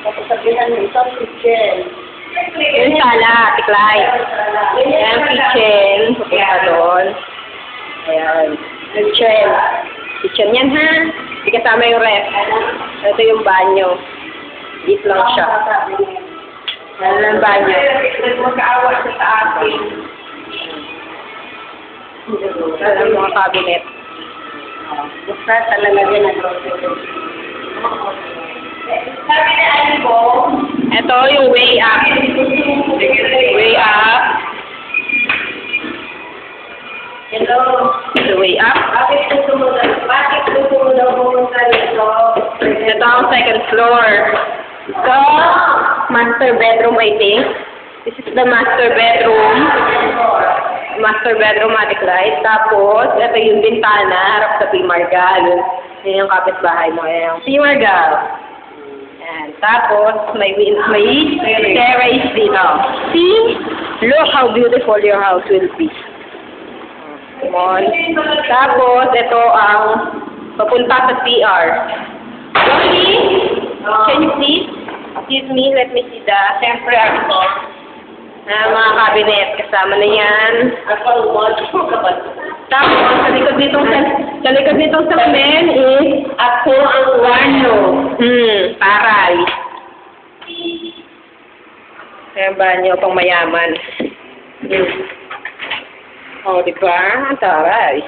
Tapos sabihan mo ito, kitchen. Yung sala, tiklay. Ayan, kitchen. Pupunta doon. Ayan. Kitchen. Kitchen yan, ha? Hindi kasama yung ref. Ito yung banyo. Dito lang siya. Ayan lang banyo. Magkaawa siya sa akin. Ayan mga cabinet. Basta talaga din ang sabi na Alibo, Ito yung way up. Way up. hello, The way up. bakit gusto mo daw pumunta dito? Ito ang second floor. So, master bedroom, I think. This is the master bedroom. Master bedroom, attic light. Tapos, ito yung bintana, harap sa Pimargal. Yan yung kapitbahay mo. Yan yung Pimargal. Yan. Tapos, may terrace dito. See? Look how beautiful your house will be. Come on. Tapos, ito ang papunta sa CR. Lonely? Can you see? Excuse me, let me see the temporary article. Mga cabinet, kasama na yan. Tapos, sa likod nitong salamin is ako ang banyo. Taray. Ayan banyo, pang mayaman. Oh, di ba? Taray.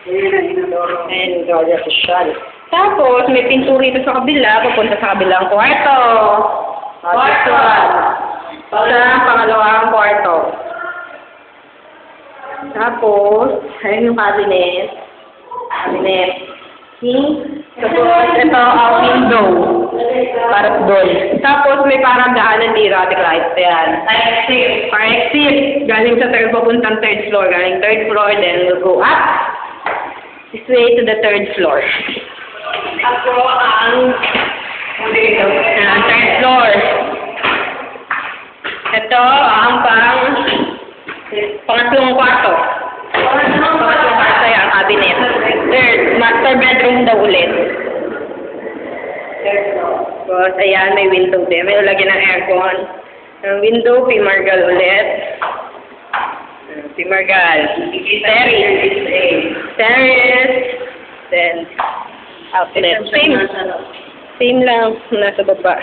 Ayan, Gloria Social. Tapos, may pinto rito sa kabila, papunta sa kabilang kwarto. Kwarto. Sa pangalawang kwarto. Tapos, ayun yung cabinet. Cabinet. See? Tapos, ito ang window. Para doon. Tapos, may parang daanan dito, attic lights. Ayan. Fire exit. Galing sa third, papuntang third floor. Galing third floor, then we'll go up. This way to the third floor. Ako ang Third floor. Ito ang pangatlong kwarto. Pangatlong kwarto yung cabinet. Third, master bedroom daw ulit. Tapos, ayan, may window din. May ulagyan ng aircon. Ang window, Pimargal ulit. Pimargal. Terrace. Then, outlet. Same lang. Nasa baba.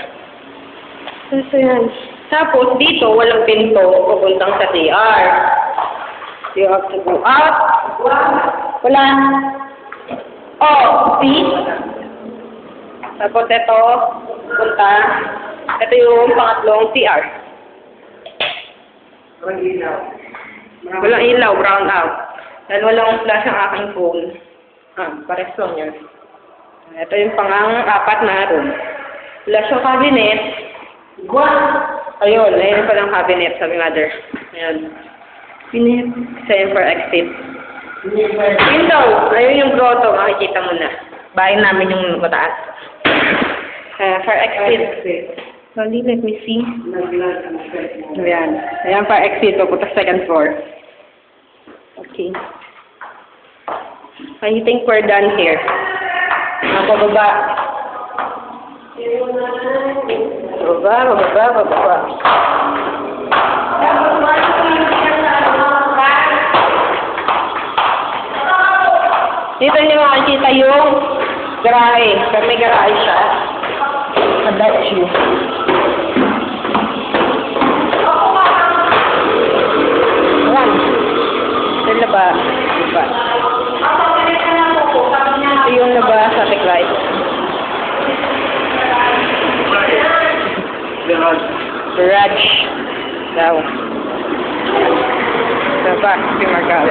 So, yan. Tapos, dito, walang pinto papuntang sa CR. You have to go out. Wala. Oh, see? Tapos, ito, punta. Ito yung pangatlong CR. Walang ilaw, brown out. Dahil walang flash ang aking phone. Pares lang yun. Ito yung pang-apat na room. Flash yung cabinet. Ayun, ayun palang cabinet, sabi mother. Ayan. Cabinet. Same for exit. Window. Ayun yung grotto, makikita mo na. Bahay namin yung mataas. For exit. Slowly, let me see. Ayan. Ayan for exit, pupunta second floor. Okay. I think we're done here. Bababa. Bababa. Dito niyo makikita yung garahe. Pero may garahe siya. About you. Ayan. Ito laba. Ito yung laba sa tiklay. Garage. Daw. Laba. Pimargal.